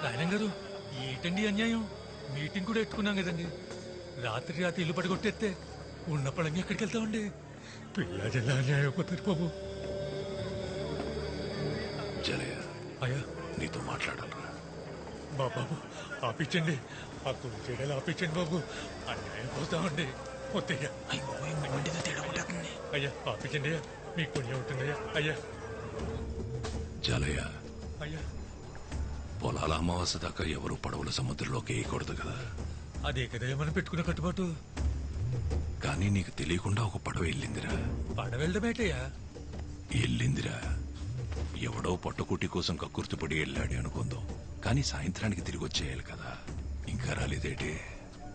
నాయన గారు ఏంటండి అన్యాయం? మీటింగ్ కూడా ఎట్టుకున్నాం కదండి. రాత్రి ఇల్లు పడగొట్టేస్తే ఉన్న పడంగా ఎక్కడికి వెళ్తామండి? పిల్ల జల్ల అన్యాయం అయిపోతారు బాబు. జలయ, అయ్యా నీతో మాట్లాడాలరా. బాబు ఆపించండి, ఆ కుడి చేయడాలు ఆపించండి బాబు. అన్యాయం పోతామండి. వద్దయ్యా, అయ్యా ఆపించండి అయ్యా, మీకు పుణ్యం ఉంటుందయ్యా. అయ్యా జలయ, అయ్యా పొలాల అమావాస్య దాకా ఎవరు పడవల సముద్రంలోకి వేయకూడదు కదా. అదే కదయ్యా మనం పెట్టుకున్న కట్టుబాటు. కానీ నీకు తెలియకుండా ఒక పడవ వెళ్ళిందిరా. పడవెళ్ళడమేటయ్యా? వెళ్ళిందిరా. ఎవడో పట్టుకుట్టి కోసం కక్కుర్తిపడి వెళ్ళాడు అనుకుందాం. కానీ సాయంత్రానికి తిరిగి వచ్చేయాలి కదా. ఇంకా రాలేదేటి?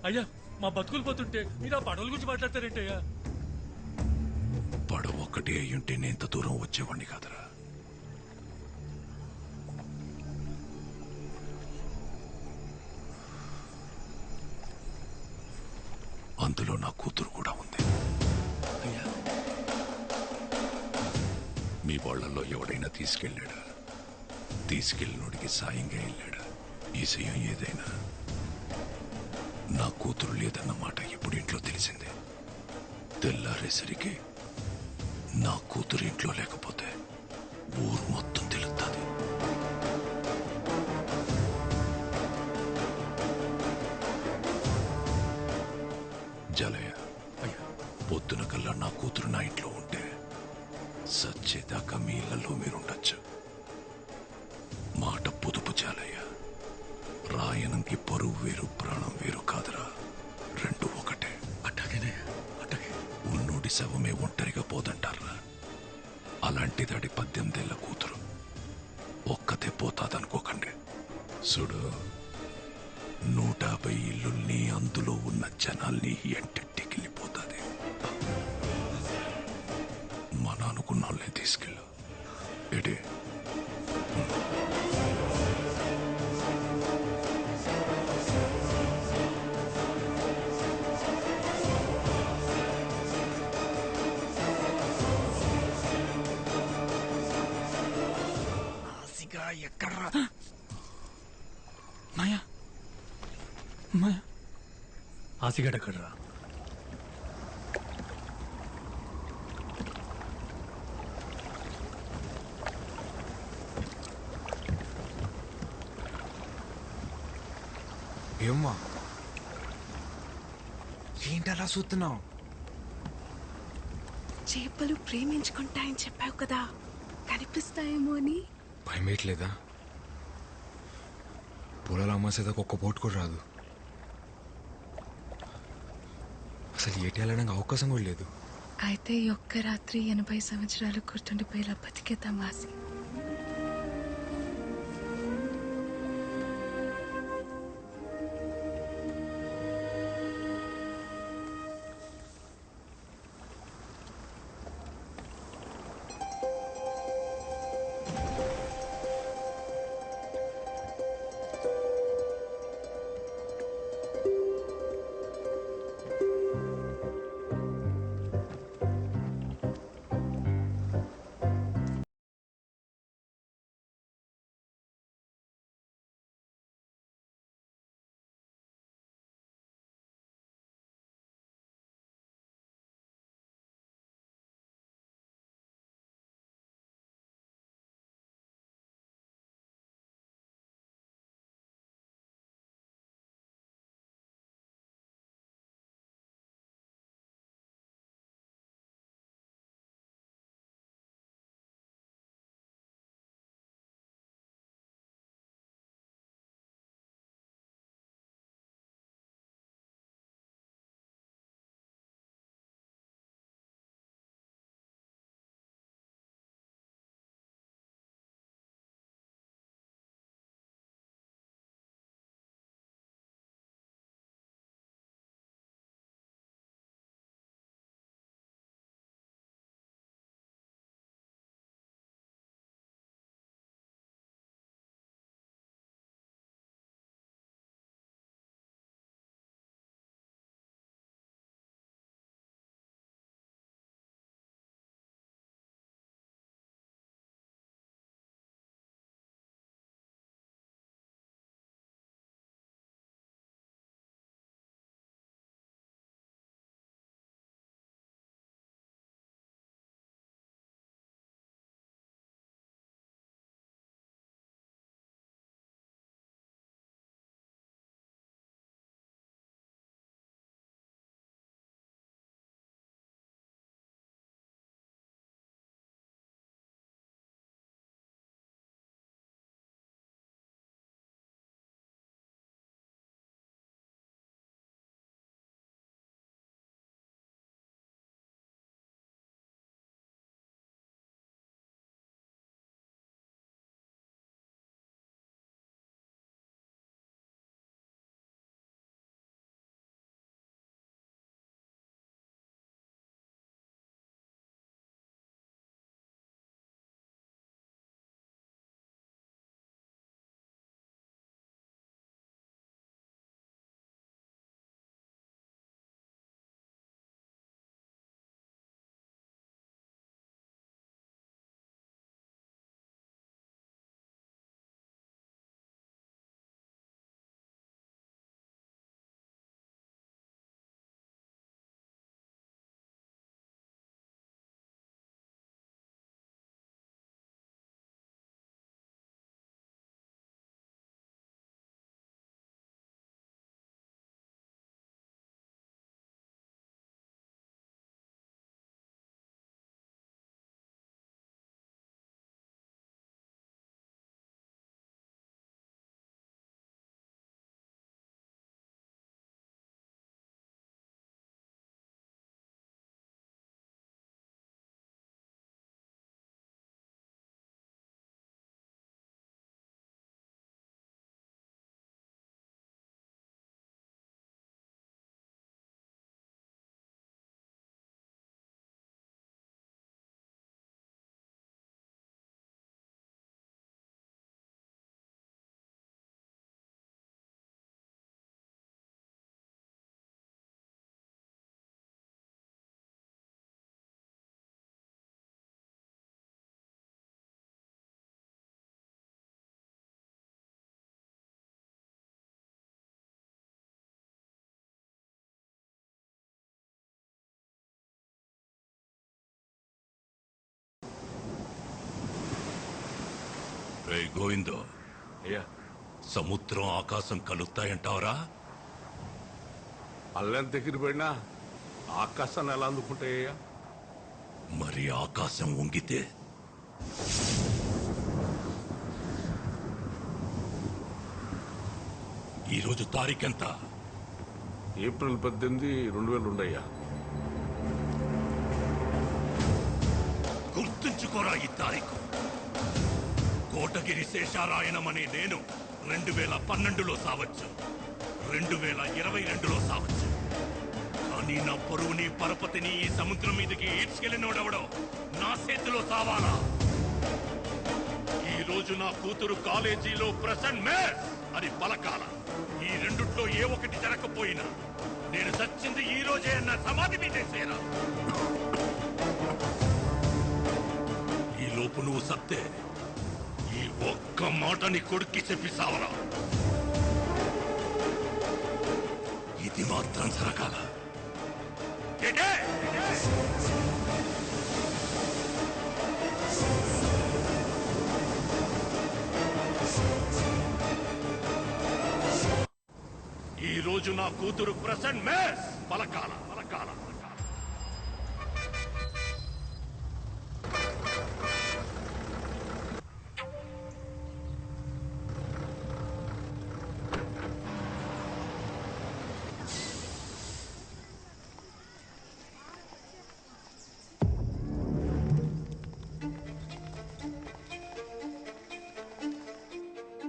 అయ్యా మా బతుకులు పోతుంటే మీరు ఆ పడవల గురించి మాట్లాడతారేంటయ్యా? పడవ ఒక్కటి అయ్యుంటే నేను ఇంత దూరం వచ్చేవాడిని కాదురా. అందులో నా కూతురు కూడా ఉంది. అయ్యా మీ వాళ్ళల్లో ఎవడైనా తీసుకెళ్ళాడా? తీసుకెళ్ళినోడికి సాయంగా వెళ్ళాడా? ఈసయం ఏదైనా నా కూతురు లేదన్న మాట ఇప్పుడు ఇంట్లో తెలిసిందే. తెల్లారేసరికి నా కూతురు ఇంట్లో లేకపోతే ఊరు మొత్తం తెలుస్తుంది. జలయ, అయ్యా పొద్దున కల్లా నా కూతురు నా ఇంట్లో ఉంటే సచ్చేదాకా మీ ఇళ్లలో మీరుండొచ్చు. మాట పొదుపు చాలయ్య. రాయనంకి పరువు వేరు, ప్రాణం వేరు కాదురా. రెండు ఒకటే. అట్టాగేనే అట్టాగే. ఉన్నోడి శవమే ఒంటరిగా పోదంటారా. అలాంటి దాడి 18 ఏళ్ల కూతురు ఒక్కతే పోతాదనుకోకండి. చూడు, 150 ఇల్లుల్ని, అందులో ఉన్న జనాల్ని ఎంటెట్టికెళ్ళిపోతాది. మన అనుకున్న వాళ్ళని తీసుకెళ్ళు. ఎడే ఎక్కడ్రా మాయా? మాయా ఆసిగడ్డ కర్రా. ఏమ్మా ఏంటలా చూస్తున్నావు? చేపలు ప్రేమించుకుంటాయని చెప్పావు కదా, కనిపిస్తాయేమో అని. భయమేయట్లేదా? పొలాల అమ్మాసేదాకా ఒక్క బోట్ కూడా రాదు. అసలు ఏటి వెళ్ళడానికి అవకాశం కూడా లేదు. అయితే ఈ ఒక్క రాత్రి 80 సంవత్సరాలు గుర్తుండిపోయేలా బతికేద్దాం ఆసి. ఏయ్ గోవిందో, అయ్యా సముద్రం ఆకాశం కలుస్తాయంటావరా? అల్లెంత దగ్గర పడినా ఆకాశాన్ని ఎలా అందుకుంటాయ్యా? మరి ఆకాశం వంగితే? ఈరోజు తారీఖెంత? ఏప్రిల్ 18, 2002 అయ్యా. గుర్తుంచుకోరా ఈ తారీఖు. కోటగిరి శేషారాయణమనే నేను 2012లో సావచ్చు, 2022లో సావచ్చు. కానీ నా పొరుగుని పరపతిని ఈ సముద్రం మీదకి ఈడ్చుకెళ్ళినోడెవడో నా చేతిలో సావాలా? ఈ రోజు నా కూతురు కాలేజీలో ప్రెసెంట్ మేస్ అని పలకాల. ఈ రెండుట్లో ఏ ఒకటి జరగకపోయినా నేను చచ్చింది ఈ రోజే అన్న సమాధి మీదేసేరా. ఈ లోపు నువ్వు సత్తే ఈ ఒక్క మాటని కొడుక్కి చెప్పి సావరా. ఇది మాత్రం జరగాల. ఏటే? ఈ రోజు నా కూతురు present mace పలకాల పలకాల పలకాల.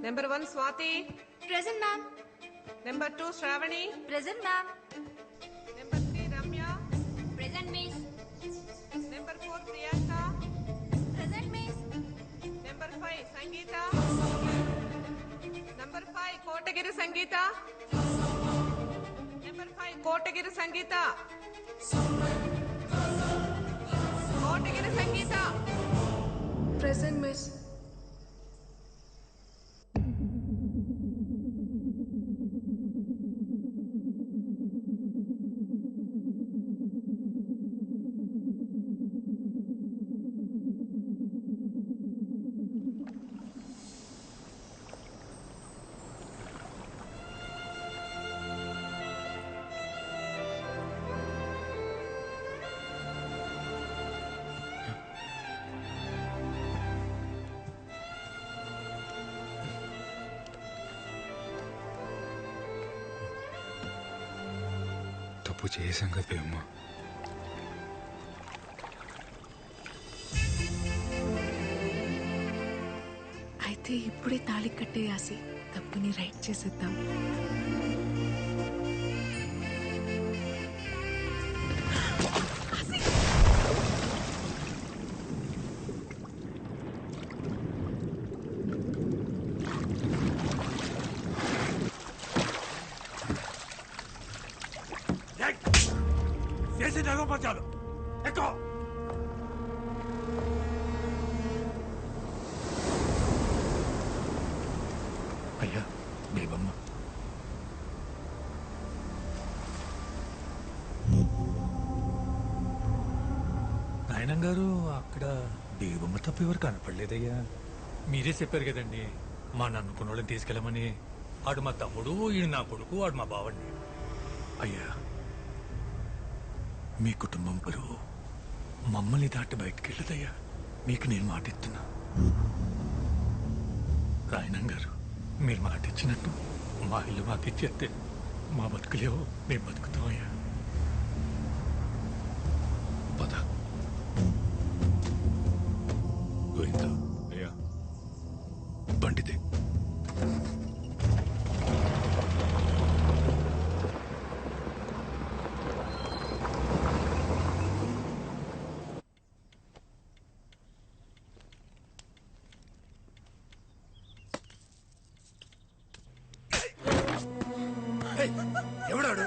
Number 1 Swati. Present, ma'am. Number 2 Shravani. Present, ma'am. Number 3 Ramya. Present, miss. Number 4 Priyanka. Present, miss. Number 5 Sangeeta. Number 5 Kotagiri Sangeeta. Number 5 Kotagiri Sangeeta. Kotagiri Sangeeta. Present miss. తప్పు చేశాం కదా అమ్మా. అయితే ఇప్పుడే తాళి కట్టేయాసి తప్పుని రైట్ చేసేద్దాం. చేసి నగపచాలు ఎక్కువ. అయ్యా దేవమ్మ. నాయనం గారు అక్కడ దేవమ్మ తప్ప ఎవరు కనపడలేదయ్యా. మీరే చెప్పారు కదండి మా నన్నుకున్న వాళ్ళని తీసుకెళ్ళమని. ఆడు మా తమ్ముడు, ఈడు నా కొడుకు, ఆడు మా బావండి. అయ్యా, మీ కుటుంబం పరువు మమ్మల్ని దాటి బయటికి వెళ్ళదయ్యా. మీకు నేను మాటిస్తున్నా. రాయనం గారు మీరు మాట ఇచ్చినట్టు మా ఇల్లు మాకు ఇచ్చేస్తే మా బతుకులేవో మేము బతుకుతామయ్యా. పద గోవిందా. అయ్యా బండిదే. ఎవడాడు?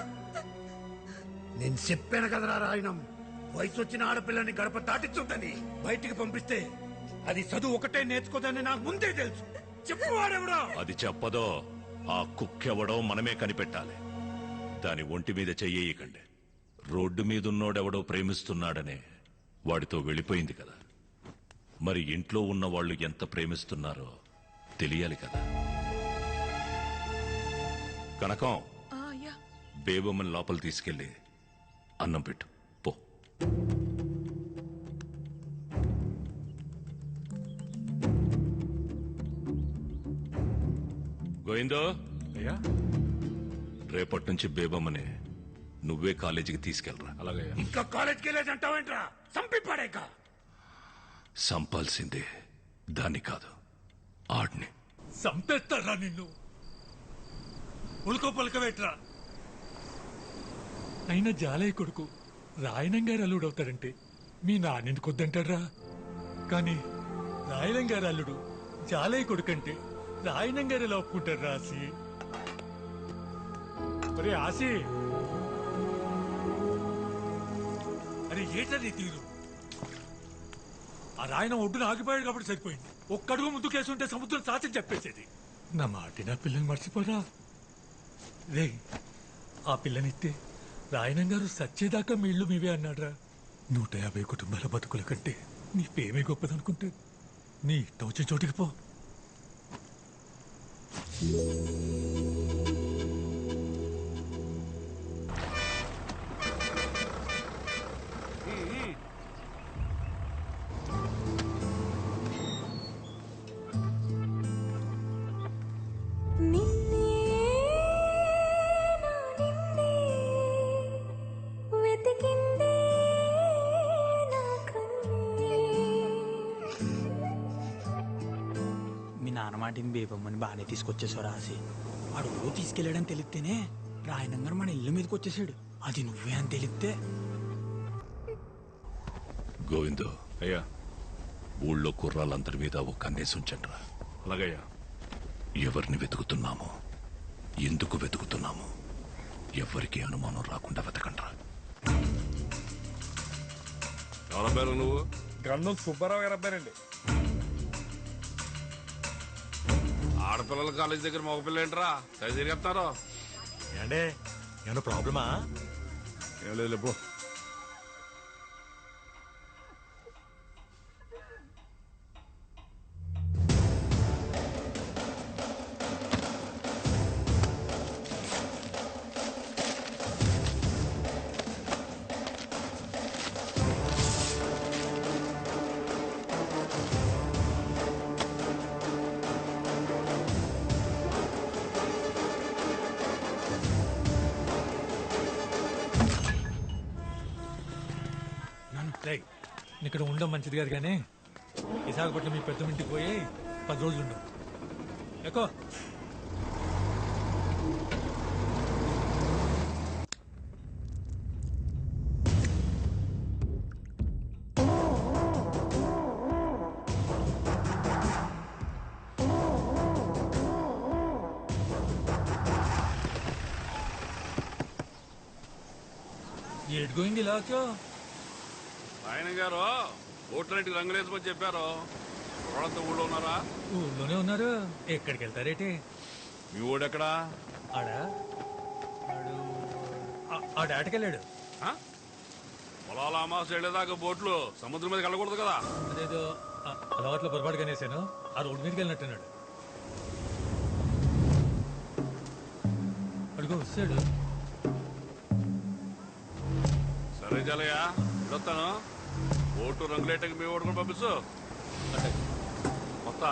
నేను చెప్పాను కదరా రాయణం, వయసు వచ్చిన ఆడపిల్లని గడప దాటించుందని. బయటికి పంపిస్తే అది చదువు ఒకటే నేర్చుకోదని నాకు ముందే తెలుసు. చెప్పు వాడెవడా? అది చెప్పదో ఆ కుక్కెవడో మనమే కనిపెట్టాలి. దాని ఒంటి మీద చెయ్యకండి. రోడ్డు మీదున్నోడెవడో ప్రేమిస్తున్నాడనే వాడితో వెళ్ళిపోయింది కదా. మరి ఇంట్లో ఉన్న వాళ్ళు ఎంత ప్రేమిస్తున్నారో తెలియాలి కదా. కనకం, అయ్యా బేబమ్మని లోపల తీసుకెళ్ళి అన్నం పెట్టు పో. గోవిందో, అయ్యా రేపటి నుంచి బేబమ్మని నువ్వే కాలేజీకి తీసుకెళ్ళరా. అలాగే ఇంకా కాలేజ్కి వెళ్ళేది అంటావేంట్రా? చంపి పడేక. సంపాల్సిందే దాన్ని కాదు, ఆడిని. సంపేస్తారా నిన్ను? ఉల్కో పలకవేట్రా. అయినా జాలయ్య కొడుకు రాయనం గారు అల్లుడు అవుతాడంటే మీ నాన్నెందుకు వద్దంటాడ్రా? కానీ రాయనం గారు అల్లుడు జాలయ్య కొడుకంటే రాయనం గారు ఎలా ఒప్పుకుంటారు రాసి? అరే ఆసి, అరే ఏటది తీరు? ఆ రాయనం ఒడ్డున ఆగిపోయాడు కాబట్టి సరిపోయింది. ఒక్కడుగు ముందు కేసుంటే సముద్రం సాధ్యం చెప్పేసేది. నా మాటి నా పిల్లని మర్చిపోరా రే. ఆ పిల్లనిస్తే రాయనం గారు సచ్చేదాకా మీ ఇల్లు మీవే అన్నాడ్రా. 150 కుటుంబాల బతుకుల కంటే నీ పేమే గొప్పదనుకుంటే నీ ఇష్టం వచ్చిన చోటికి పో. మీ నాన్న మాటిని బేబమ్మని బాగానే తీసుకొచ్చేసావు రాసి. అడుగు తీసుకెళ్ళాడని తెలిస్తేనే రాయనంగా మన ఇల్లు మీదకి వచ్చేసాడు. అది నువ్వే అని తెలిస్తే. గోవిందో, అయ్యా ఊళ్ళో కుర్రాళ్ళందరి మీద ఒక కన్నేసి ఉంచండిరా. అలాగయ్యా. ఎవరిని వెతుకుతున్నామో, ఎందుకు వెతుకుతున్నామో ఎవరికి అనుమానం రాకుండా వెతకండ్రా. ఎవరి పేరు నువ్వు? గంధం సుబ్బారావు గారు అబ్బారండి. ఆడపిల్లల కాలేజ్ దగ్గర మగపిల్ల ఏంట్రా సరి తిరిగేస్తారు? ఏండే ఏమన్నా ప్రాబ్లమా? ఏం లేదు పో. రేయ్, ఇక్కడ ఉండడం మంచిది కాదు కానీ విశాఖపట్నం మీ పెద్ద ఇంటికి పోయి 10 రోజులు ఉండవు. ఎక్కువ ఏడ్ గోయింగ్ ఇలా క్యో? ఆయన గారు ఓట్లన్నింటికి రంగులేసుకొని చెప్పారు. వాళ్ళంతా ఊళ్ళో ఉన్నారా? ఊళ్ళోనే ఉన్నారు. ఎక్కడికి వెళ్తారేటి? మీ ఊడెక్కడా? ఆడ ఆటకెళ్ళాడు. పొలాల అమావాస్య వెళ్ళేదాకా బోట్లు సముద్రం మీదకి వెళ్ళకూడదు కదా. అదేదో అలవాట్లో పొరపాటుగా అనేసాను. ఆ రోడ్డు మీదకి వెళ్ళినట్టున్నాడు. అడుగు వస్తాడు. సరే చాలయ్య, వస్తాను. ఓటు రంగులేటకి మీ ఓటు కూడా పంపిస్తూ అంటే మొత్తం